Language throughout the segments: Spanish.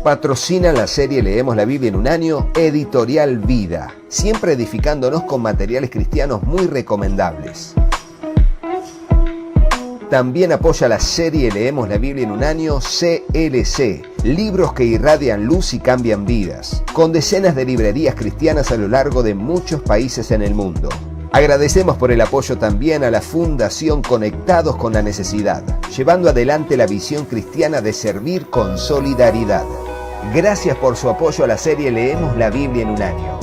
Patrocina la serie Leemos la Biblia en un año, Editorial Vida, siempre edificándonos con materiales cristianos muy recomendables. También apoya la serie Leemos la Biblia en un año, CLC, libros que irradian luz y cambian vidas, con decenas de librerías cristianas a lo largo de muchos países en el mundo. Agradecemos por el apoyo también a la Fundación Conectados con la Necesidad, llevando adelante la visión cristiana de servir con solidaridad. Gracias por su apoyo a la serie Leemos la Biblia en un año.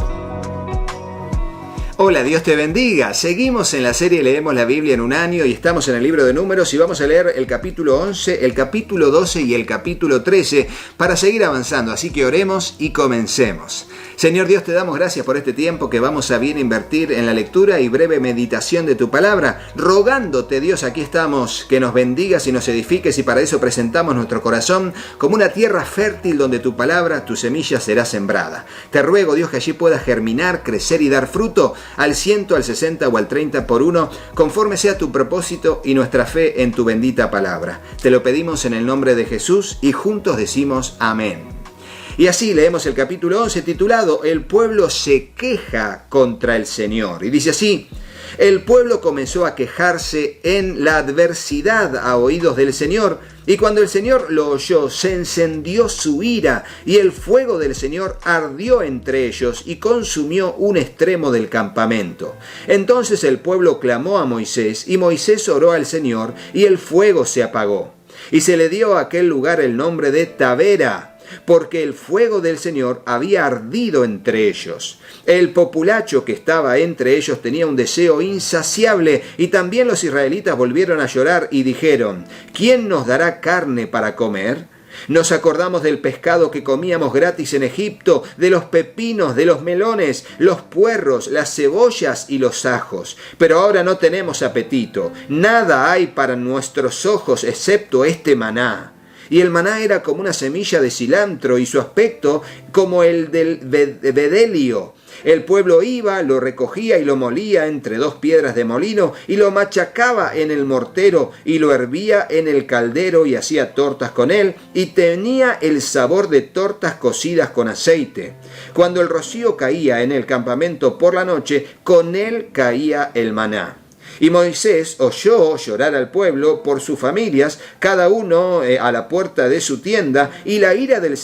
Hola, Dios te bendiga. Seguimos en la serie Leemos la Biblia en un año y estamos en el libro de Números y vamos a leer el capítulo 11, el capítulo 12 y el capítulo 13 para seguir avanzando. Así que oremos y comencemos. Señor Dios, te damos gracias por este tiempo que vamos a bien invertir en la lectura y breve meditación de tu palabra. Rogándote, Dios, aquí estamos, que nos bendigas y nos edifiques, y para eso presentamos nuestro corazón como una tierra fértil donde tu palabra, tu semilla será sembrada. Te ruego, Dios, que allí pueda germinar, crecer y dar fruto al 100, al 60 o al 30 por uno, conforme sea tu propósito y nuestra fe en tu bendita palabra. Te lo pedimos en el nombre de Jesús y juntos decimos amén. Y así leemos el capítulo 11 titulado El pueblo se queja contra el Señor. Y dice así: el pueblo comenzó a quejarse en la adversidad a oídos del Señor, y cuando el Señor lo oyó, se encendió su ira, y el fuego del Señor ardió entre ellos y consumió un extremo del campamento. Entonces el pueblo clamó a Moisés, y Moisés oró al Señor, y el fuego se apagó. Y se le dio a aquel lugar el nombre de Tabera, porque el fuego del Señor había ardido entre ellos. El populacho que estaba entre ellos tenía un deseo insaciable, y también los israelitas volvieron a llorar y dijeron: ¿quién nos dará carne para comer? Nos acordamos del pescado que comíamos gratis en Egipto, de los pepinos, de los melones, los puerros, las cebollas y los ajos. Pero ahora no tenemos apetito. Nada hay para nuestros ojos excepto este maná. Y el maná era como una semilla de cilantro, y su aspecto como el del bedelio. El pueblo iba, lo recogía y lo molía entre dos piedras de molino, y lo machacaba en el mortero, y lo hervía en el caldero, y hacía tortas con él, y tenía el sabor de tortas cocidas con aceite. Cuando el rocío caía en el campamento por la noche, con él caía el maná. Y Moisés oyó llorar al pueblo por sus familias, cada uno a la puerta de su tienda, y la ira del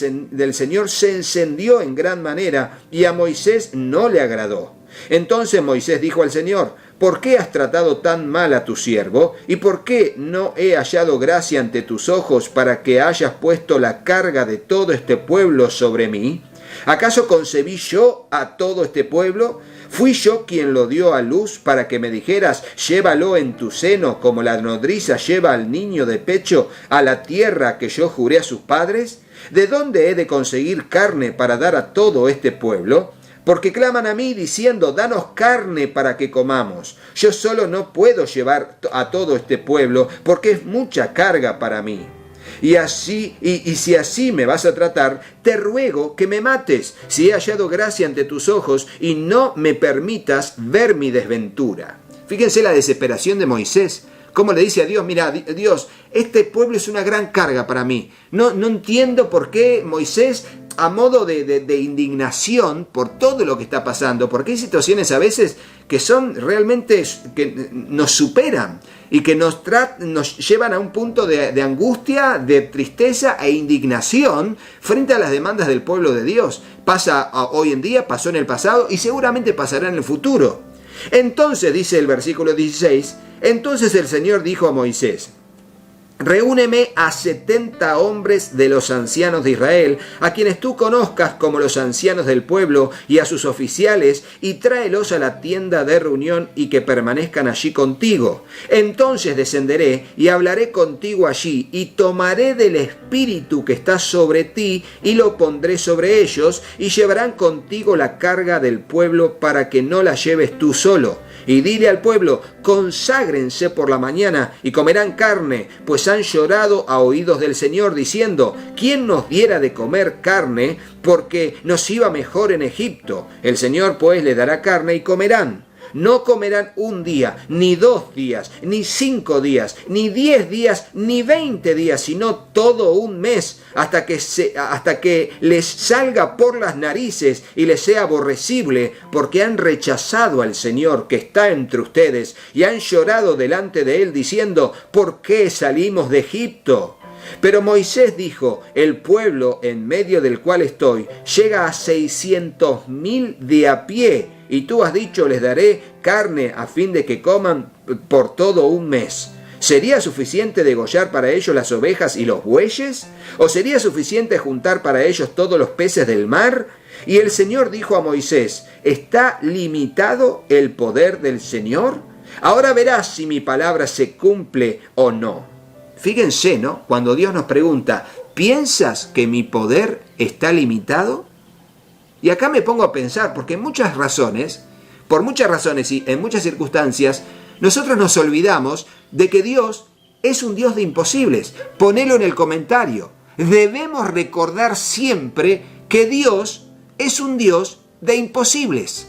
Señor se encendió en gran manera, y a Moisés no le agradó. Entonces Moisés dijo al Señor: ¿por qué has tratado tan mal a tu siervo? ¿Y por qué no he hallado gracia ante tus ojos para que hayas puesto la carga de todo este pueblo sobre mí? ¿Acaso concebí yo a todo este pueblo? ¿Fui yo quien lo dio a luz para que me dijeras: llévalo en tu seno como la nodriza lleva al niño de pecho a la tierra que yo juré a sus padres? ¿De dónde he de conseguir carne para dar a todo este pueblo? Porque claman a mí diciendo: danos carne para que comamos. Yo solo no puedo llevar a todo este pueblo, porque es mucha carga para mí. Y si así me vas a tratar, te ruego que me mates, si he hallado gracia ante tus ojos, y no me permitas ver mi desventura. Fíjense la desesperación de Moisés. Cómo le dice a Dios: mira, Dios, este pueblo es una gran carga para mí. No entiendo por qué Moisés, a modo de indignación por todo lo que está pasando, porque hay situaciones a veces que son realmente, que nos superan y que nos llevan a un punto de angustia, de tristeza e indignación frente a las demandas del pueblo de Dios. Pasa hoy en día, pasó en el pasado y seguramente pasará en el futuro. Entonces, dice el versículo 16, entonces el Señor dijo a Moisés: reúneme a 70 hombres de los ancianos de Israel, a quienes tú conozcas como los ancianos del pueblo, y a sus oficiales, y tráelos a la tienda de reunión y que permanezcan allí contigo. Entonces descenderé y hablaré contigo allí, y tomaré del espíritu que está sobre ti y lo pondré sobre ellos, y llevarán contigo la carga del pueblo para que no la lleves tú solo. Y dile al pueblo: conságrense por la mañana y comerán carne, pues han llorado a oídos del Señor, diciendo: ¿quién nos diera de comer carne? Porque nos iba mejor en Egipto. El Señor pues les dará carne y comerán. No comerán un día, ni 2 días, ni 5 días, ni 10 días, ni 20 días, sino todo un mes, hasta que les salga por las narices y les sea aborrecible, porque han rechazado al Señor que está entre ustedes y han llorado delante de él diciendo: ¿por qué salimos de Egipto? Pero Moisés dijo: el pueblo en medio del cual estoy llega a 600.000 de a pie, y tú has dicho: les daré carne a fin de que coman por todo un mes. ¿Sería suficiente degollar para ellos las ovejas y los bueyes? ¿O sería suficiente juntar para ellos todos los peces del mar? Y el Señor dijo a Moisés: ¿está limitado el poder del Señor? Ahora verás si mi palabra se cumple o no. Fíjense, ¿no? Cuando Dios nos pregunta: ¿piensas que mi poder está limitado? Y acá me pongo a pensar, porque por muchas razones y en muchas circunstancias, nosotros nos olvidamos de que Dios es un Dios de imposibles. Ponelo en el comentario. Debemos recordar siempre que Dios es un Dios de imposibles.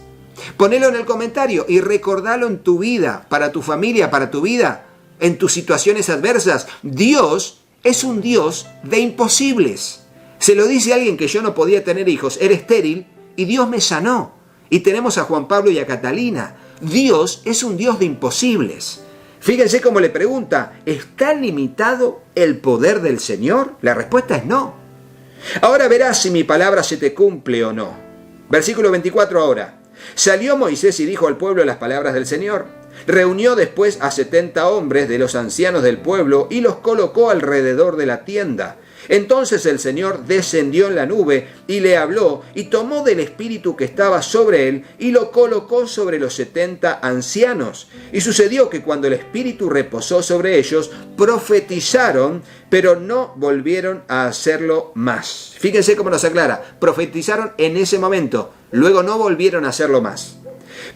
Ponelo en el comentario y recordalo en tu vida, para tu familia, para tu vida, en tus situaciones adversas. Dios es un Dios de imposibles. Se lo dice alguien que yo no podía tener hijos, era estéril, y Dios me sanó. Y tenemos a Juan Pablo y a Catalina. Dios es un Dios de imposibles. Fíjense cómo le pregunta: ¿está limitado el poder del Señor? La respuesta es no. Ahora verás si mi palabra se te cumple o no. Versículo 24 ahora. Salió Moisés y dijo al pueblo las palabras del Señor. Reunió después a 70 hombres de los ancianos del pueblo y los colocó alrededor de la tienda. Entonces el Señor descendió en la nube y le habló, y tomó del espíritu que estaba sobre él y lo colocó sobre los 70 ancianos. Y sucedió que cuando el espíritu reposó sobre ellos, profetizaron, pero no volvieron a hacerlo más. Fíjense cómo nos aclara: profetizaron en ese momento, luego no volvieron a hacerlo más.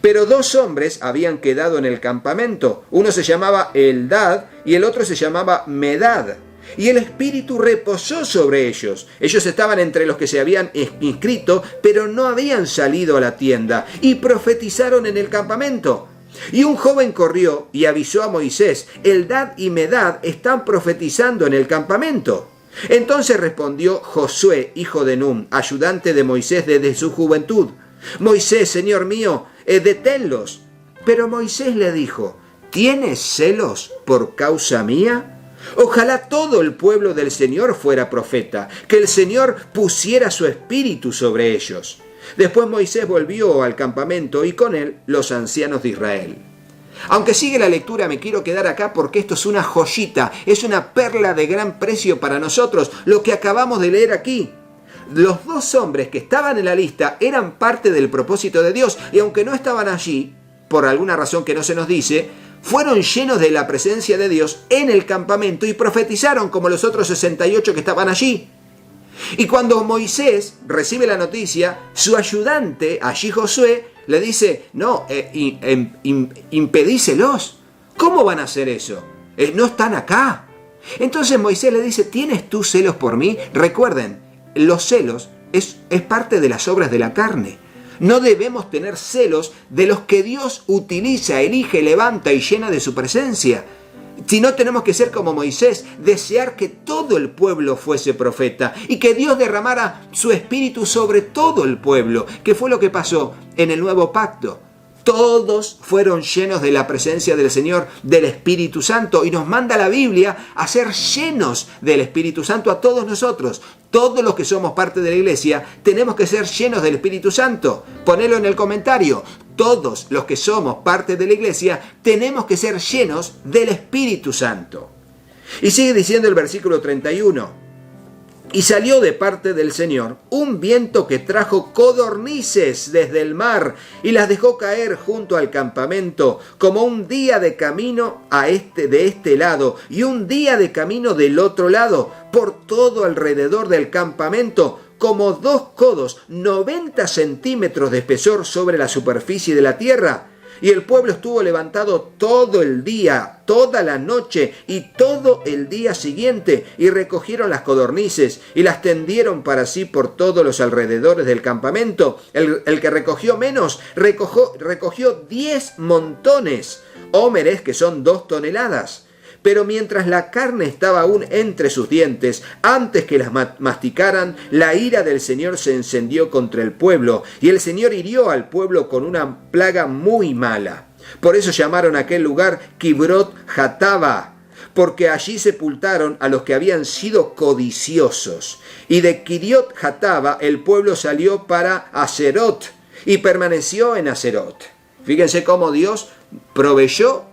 Pero 2 hombres habían quedado en el campamento. Uno se llamaba Eldad y el otro se llamaba Medad. Y el espíritu reposó sobre ellos. Ellos estaban entre los que se habían inscrito, pero no habían salido a la tienda, y profetizaron en el campamento. Y un joven corrió y avisó a Moisés: Eldad y Medad están profetizando en el campamento. Entonces respondió Josué, hijo de Nun, ayudante de Moisés desde su juventud: Moisés, señor mío, deténlos. Pero Moisés le dijo: ¿tienes celos por causa mía? Ojalá todo el pueblo del Señor fuera profeta, que el Señor pusiera su espíritu sobre ellos. Después Moisés volvió al campamento y con él los ancianos de Israel. Aunque sigue la lectura, me quiero quedar acá porque esto es una joyita, es una perla de gran precio para nosotros, lo que acabamos de leer aquí. Los 2 hombres que estaban en la lista eran parte del propósito de Dios, y aunque no estaban allí, por alguna razón que no se nos dice, fueron llenos de la presencia de Dios en el campamento y profetizaron como los otros 68 que estaban allí. Y cuando Moisés recibe la noticia, su ayudante, allí Josué, le dice: no, impedíselos. ¿Cómo van a hacer eso? No están acá. Entonces Moisés le dice: ¿tienes tú celos por mí? Recuerden, los celos es parte de las obras de la carne. No debemos tener celos de los que Dios utiliza, elige, levanta y llena de su presencia. Si no, tenemos que ser como Moisés, desear que todo el pueblo fuese profeta y que Dios derramara su espíritu sobre todo el pueblo, que fue lo que pasó en el nuevo pacto. Todos fueron llenos de la presencia del Señor, del Espíritu Santo, y nos manda la Biblia a ser llenos del Espíritu Santo a todos nosotros. Todos los que somos parte de la iglesia tenemos que ser llenos del Espíritu Santo. Ponelo en el comentario. Todos los que somos parte de la iglesia tenemos que ser llenos del Espíritu Santo. Y sigue diciendo el versículo 31. Y salió de parte del Señor un viento que trajo codornices desde el mar y las dejó caer junto al campamento, como un día de camino de este lado y un día de camino del otro lado, por todo alrededor del campamento, como 2 codos, 90 centímetros de espesor sobre la superficie de la tierra. Y el pueblo estuvo levantado todo el día, toda la noche y todo el día siguiente, y recogieron las codornices y las tendieron para sí por todos los alrededores del campamento. El que recogió menos, recogió 10 montones, hómeres, que son 2 toneladas. Pero mientras la carne estaba aún entre sus dientes, antes que las masticaran, la ira del Señor se encendió contra el pueblo, y el Señor hirió al pueblo con una plaga muy mala. Por eso llamaron a aquel lugar Kibrot Hatava, porque allí sepultaron a los que habían sido codiciosos. Y de Kiriot Hatava el pueblo salió para Aserot, y permaneció en Aserot. Fíjense cómo Dios proveyó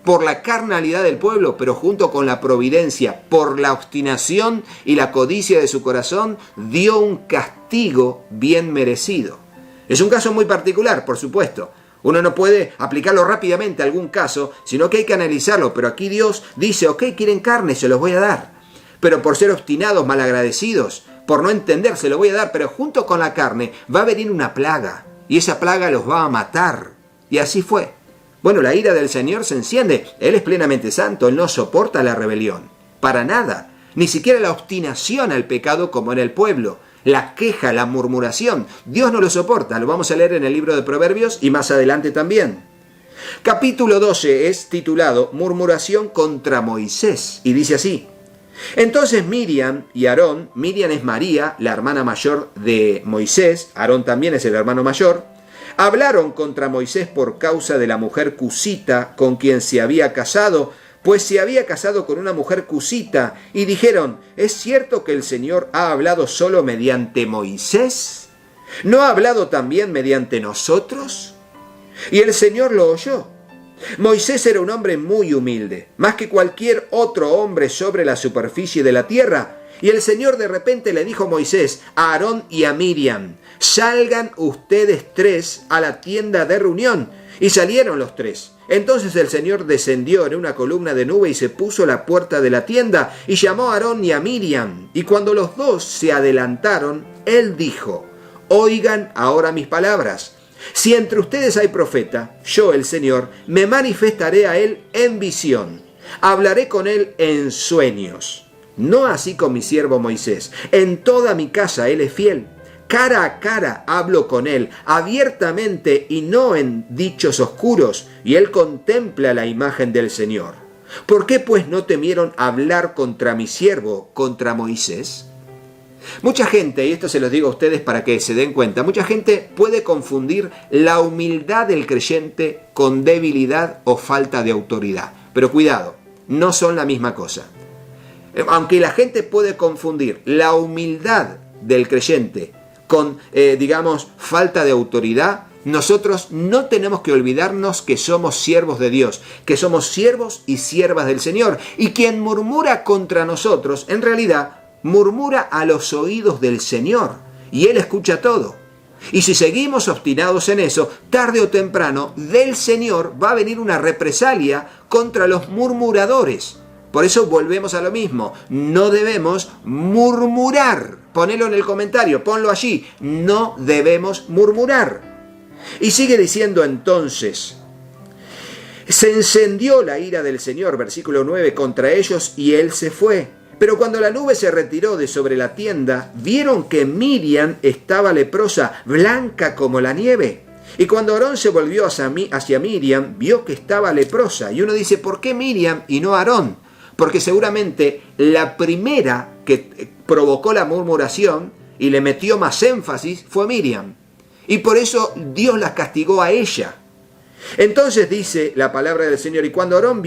por la carnalidad del pueblo, pero junto con la providencia, por la obstinación y la codicia de su corazón, dio un castigo bien merecido. Es un caso muy particular, por supuesto. Uno no puede aplicarlo rápidamente a algún caso, sino que hay que analizarlo. Pero aquí Dios dice, ok, quieren carne, se los voy a dar. Pero por ser obstinados, malagradecidos, por no entender, se los voy a dar. Pero junto con la carne va a venir una plaga, y esa plaga los va a matar. Y así fue. Bueno, la ira del Señor se enciende. Él es plenamente santo, Él no soporta la rebelión. Para nada. Ni siquiera la obstinación al pecado como en el pueblo. La queja, la murmuración. Dios no lo soporta. Lo vamos a leer en el libro de Proverbios y más adelante también. Capítulo 12 es titulado Murmuración contra Moisés. Y dice así. Entonces Miriam y Aarón, Miriam es María, la hermana mayor de Moisés, Aarón también es el hermano mayor, hablaron contra Moisés por causa de la mujer cusita con quien se había casado, pues se había casado con una mujer cusita, y dijeron, ¿es cierto que el Señor ha hablado solo mediante Moisés? ¿No ha hablado también mediante nosotros? Y el Señor lo oyó. Moisés era un hombre muy humilde, más que cualquier otro hombre sobre la superficie de la tierra. Y el Señor de repente le dijo a Moisés, a Aarón y a Miriam, salgan ustedes 3 a la tienda de reunión. Y salieron los 3. Entonces el Señor descendió en una columna de nube y se puso a la puerta de la tienda y llamó a Aarón y a Miriam. Y cuando los 2 se adelantaron, él dijo, oigan ahora mis palabras. Si entre ustedes hay profeta, yo, el Señor, me manifestaré a él en visión. Hablaré con él en sueños. No así con mi siervo Moisés. En toda mi casa él es fiel. Cara a cara hablo con él, abiertamente y no en dichos oscuros, y él contempla la imagen del Señor. ¿Por qué pues no temieron hablar contra mi siervo, contra Moisés? Mucha gente, y esto se los digo a ustedes para que se den cuenta, mucha gente puede confundir la humildad del creyente con debilidad o falta de autoridad. Pero cuidado, no son la misma cosa. Aunque la gente puede confundir la humildad del creyente con, falta de autoridad, nosotros no tenemos que olvidarnos que somos siervos de Dios, que somos siervos y siervas del Señor. Y quien murmura contra nosotros, en realidad, murmura a los oídos del Señor, y Él escucha todo. Y si seguimos obstinados en eso, tarde o temprano, del Señor va a venir una represalia contra los murmuradores. Por eso volvemos a lo mismo, no debemos murmurar. Ponelo en el comentario, ponlo allí, no debemos murmurar. Y sigue diciendo entonces, se encendió la ira del Señor, versículo 9, contra ellos y él se fue. Pero cuando la nube se retiró de sobre la tienda, vieron que Miriam estaba leprosa, blanca como la nieve. Y cuando Aarón se volvió hacia Miriam, vio que estaba leprosa. Y uno dice, ¿por qué Miriam y no Aarón? Porque seguramente la primera que provocó la murmuración y le metió más énfasis fue Miriam. Y por eso Dios la castigó a ella. Entonces dice la palabra del Señor, y cuando Aarón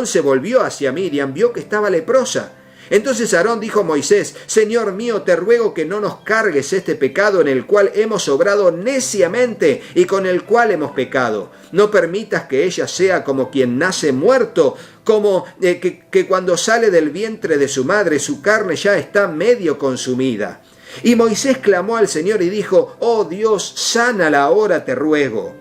se volvió hacia Miriam, vio que estaba leprosa. Entonces Aarón dijo a Moisés, Señor mío, te ruego que no nos cargues este pecado en el cual hemos obrado neciamente y con el cual hemos pecado. No permitas que ella sea como quien nace muerto, como que cuando sale del vientre de su madre su carne ya está medio consumida. Y Moisés clamó al Señor y dijo, oh Dios, sánala ahora, te ruego.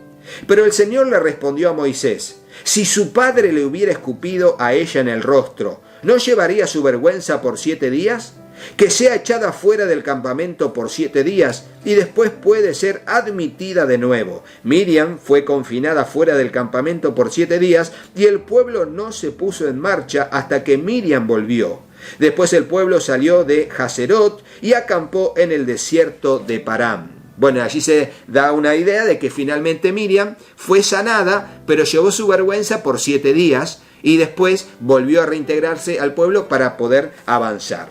Pero el Señor le respondió a Moisés, si su padre le hubiera escupido a ella en el rostro, ¿no llevaría su vergüenza por 7 días? que sea echada fuera del campamento por 7 días y después puede ser admitida de nuevo. Miriam fue confinada fuera del campamento por 7 días y el pueblo no se puso en marcha hasta que Miriam volvió. Después el pueblo salió de Haserot y acampó en el desierto de Parán. Bueno, allí se da una idea de que finalmente Miriam fue sanada, pero llevó su vergüenza por 7 días y después volvió a reintegrarse al pueblo para poder avanzar.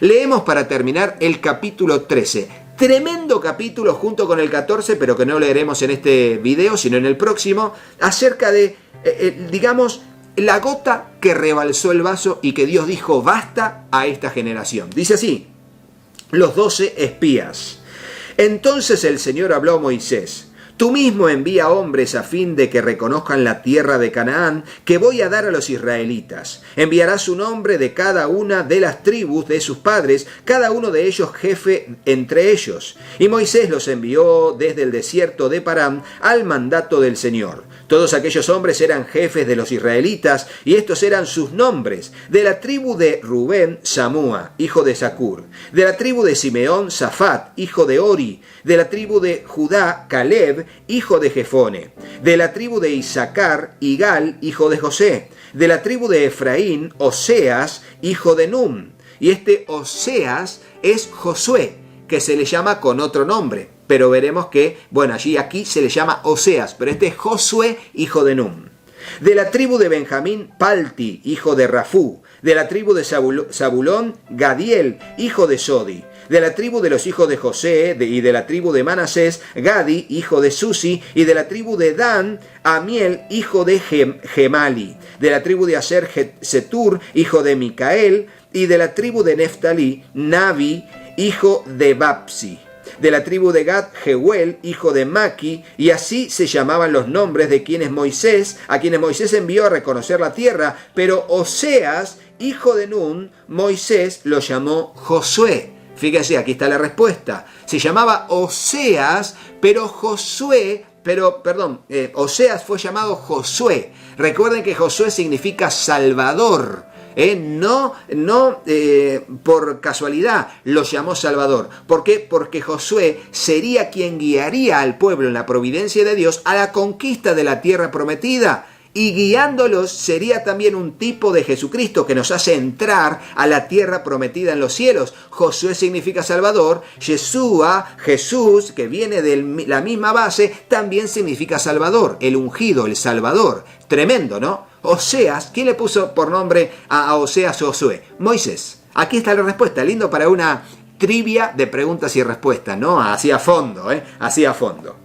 Leemos para terminar el capítulo 13. Tremendo capítulo junto con el 14, pero que no leeremos en este video, sino en el próximo, acerca de, digamos, la gota que rebalsó el vaso y que Dios dijo basta a esta generación. Dice así, los 12 espías. Entonces el Señor habló a Moisés. Tú mismo envía hombres a fin de que reconozcan la tierra de Canaán que voy a dar a los israelitas. Enviarás un hombre de cada una de las tribus de sus padres, cada uno de ellos jefe entre ellos. Y Moisés los envió desde el desierto de Parán al mandato del Señor. Todos aquellos hombres eran jefes de los israelitas y estos eran sus nombres. De la tribu de Rubén, Samúa, hijo de Zacur. De la tribu de Simeón, Safat, hijo de Ori. De la tribu de Judá, Caleb, hijo de Jefone. De la tribu de Isaacar, Igal, hijo de José. De la tribu de Efraín, Oseas, hijo de Num. Y este Oseas es Josué, que se le llama con otro nombre. Pero veremos que, bueno, aquí se le llama Oseas, pero este es Josué, hijo de Num. De la tribu de Benjamín, Palti, hijo de Rafú. De la tribu de Zabulón, Gadiel, hijo de Sodi. De la tribu de los hijos de José y de la tribu de Manasés, Gadi, hijo de Susi. Y de la tribu de Dan, Amiel, hijo de Gemali. De la tribu de Aser, Setur, hijo de Micael. Y de la tribu de Neftalí, Nabi, hijo de Bapsi. De la tribu de Gad, Jehuel, hijo de Maki, y así se llamaban los nombres de a quienes Moisés envió a reconocer la tierra, pero Oseas, hijo de Nun, Moisés lo llamó Josué. Fíjense, aquí está la respuesta. Se llamaba Oseas, pero Oseas fue llamado Josué. Recuerden que Josué significa Salvador. No por casualidad lo llamó Salvador. ¿Por qué? Porque Josué sería quien guiaría al pueblo en la providencia de Dios a la conquista de la tierra prometida. Y guiándolos sería también un tipo de Jesucristo que nos hace entrar a la tierra prometida en los cielos. Josué significa Salvador. Yeshua, Jesús, que viene de la misma base, también significa Salvador. El ungido, el Salvador. Tremendo, ¿no? Oseas, ¿quién le puso por nombre a Oseas Josué? Moisés. Aquí está la respuesta. Lindo para una trivia de preguntas y respuestas, ¿no? Así a fondo, Así a fondo.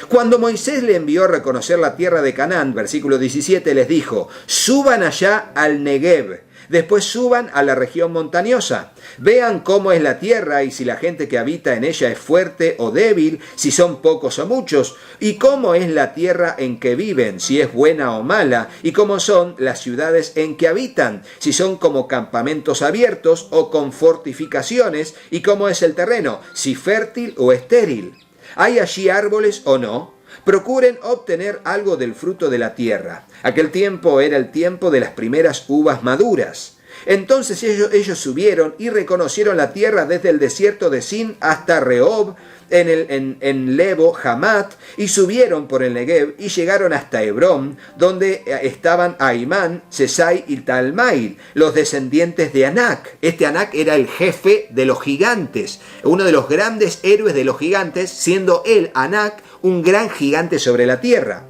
Cuando Moisés le envió a reconocer la tierra de Canaán, versículo 17, les dijo, suban allá al Negev, después suban a la región montañosa, vean cómo es la tierra y si la gente que habita en ella es fuerte o débil, si son pocos o muchos, y cómo es la tierra en que viven, si es buena o mala, y cómo son las ciudades en que habitan, si son como campamentos abiertos o con fortificaciones, y cómo es el terreno, si fértil o estéril. ¿Hay allí árboles o no? Procuren obtener algo del fruto de la tierra. Aquel tiempo era el tiempo de las primeras uvas maduras. Entonces ellos subieron y reconocieron la tierra desde el desierto de Sin hasta Rehob, en Lebo, Hamat, y subieron por el Negev y llegaron hasta Hebrón, donde estaban Aimán, Sesai y Talmail, los descendientes de Anac. Este Anac era el jefe de los gigantes, uno de los grandes héroes de los gigantes, siendo él, Anac, un gran gigante sobre la tierra.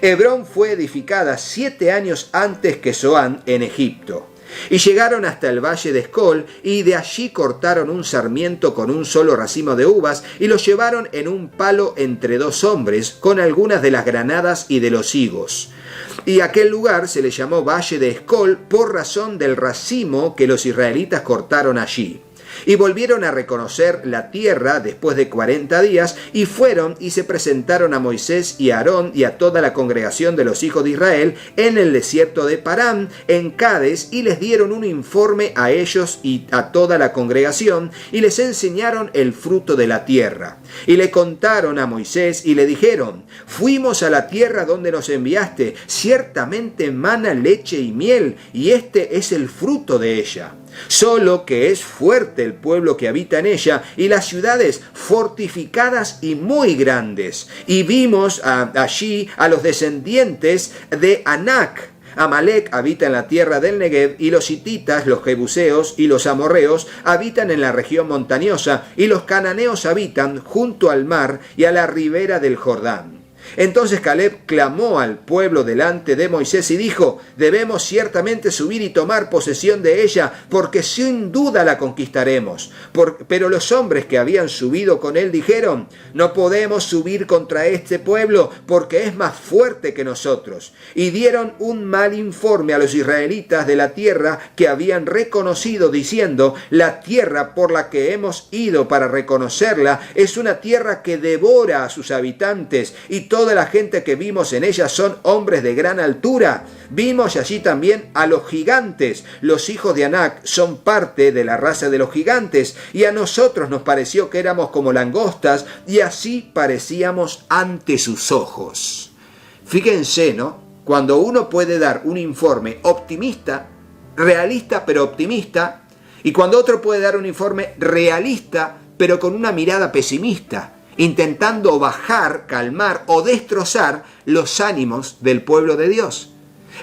Hebrón fue edificada 7 años antes que Zoán en Egipto. Y llegaron hasta el valle de Escol, y de allí cortaron un sarmiento con un solo racimo de uvas, y lo llevaron en un palo entre 2 hombres, con algunas de las granadas y de los higos. Y aquel lugar se le llamó Valle de Escol por razón del racimo que los israelitas cortaron allí. Y volvieron a reconocer la tierra después de 40 días, y fueron y se presentaron a Moisés y a Aarón y a toda la congregación de los hijos de Israel en el desierto de Parán, en Cades, y les dieron un informe a ellos y a toda la congregación, y les enseñaron el fruto de la tierra. Y le contaron a Moisés y le dijeron, fuimos a la tierra donde nos enviaste, ciertamente mana leche y miel, y este es el fruto de ella. Solo que es fuerte el pueblo que habita en ella y las ciudades fortificadas y muy grandes. Y vimos allí a los descendientes de Anac. Amalek habita en la tierra del Negev, y los hititas, los jebuseos y los amorreos habitan en la región montañosa, y los cananeos habitan junto al mar y a la ribera del Jordán. Entonces Caleb clamó al pueblo delante de Moisés y dijo: debemos ciertamente subir y tomar posesión de ella, porque sin duda la conquistaremos. Pero los hombres que habían subido con él dijeron: no podemos subir contra este pueblo, porque es más fuerte que nosotros. Y dieron un mal informe a los israelitas de la tierra que habían reconocido, diciendo: la tierra por la que hemos ido para reconocerla es una tierra que devora a sus habitantes, y toda la gente que vimos en ella son hombres de gran altura. Vimos allí también a los gigantes. Los hijos de Anac son parte de la raza de los gigantes, y a nosotros nos pareció que éramos como langostas, y así parecíamos ante sus ojos. Fíjense, ¿no? Cuando uno puede dar un informe optimista, realista pero optimista, y cuando otro puede dar un informe realista pero con una mirada pesimista, intentando bajar, calmar o destrozar los ánimos del pueblo de Dios.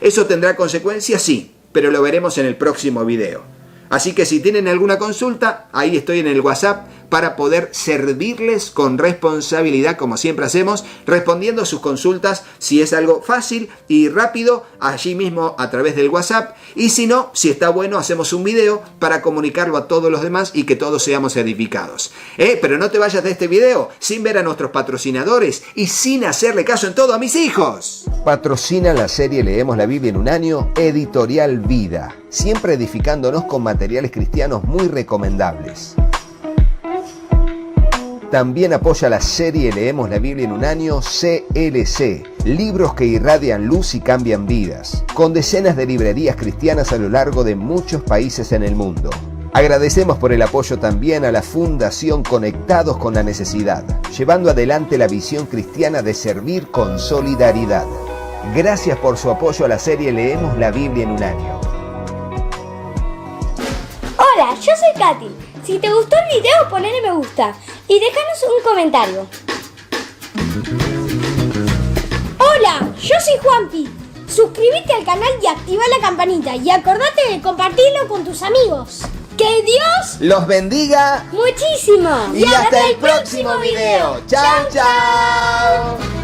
¿Eso tendrá consecuencias? Sí, pero lo veremos en el próximo video. Así que si tienen alguna consulta, ahí estoy en el WhatsApp para poder servirles con responsabilidad, como siempre hacemos, respondiendo sus consultas si es algo fácil y rápido, allí mismo a través del WhatsApp. Y si no, si está bueno, hacemos un video para comunicarlo a todos los demás y que todos seamos edificados. Pero no te vayas de este video sin ver a nuestros patrocinadores y sin hacerle caso en todo a mis hijos. Patrocina la serie Leemos la Biblia en un año, Editorial Vida, siempre edificándonos con materiales cristianos muy recomendables. También apoya la serie Leemos la Biblia en un año, CLC, libros que irradian luz y cambian vidas, con decenas de librerías cristianas a lo largo de muchos países en el mundo. Agradecemos por el apoyo también a la Fundación Conectados con la Necesidad, llevando adelante la visión cristiana de servir con solidaridad. Gracias por su apoyo a la serie Leemos la Biblia en un año. Hola, yo soy Katy. Si te gustó el video, ponle me gusta y déjanos un comentario. Hola, yo soy Juanpi. Suscríbete al canal y activa la campanita y acordate de compartirlo con tus amigos. ¡Que Dios los bendiga muchísimo! y hasta el próximo video. ¡Chao, chao!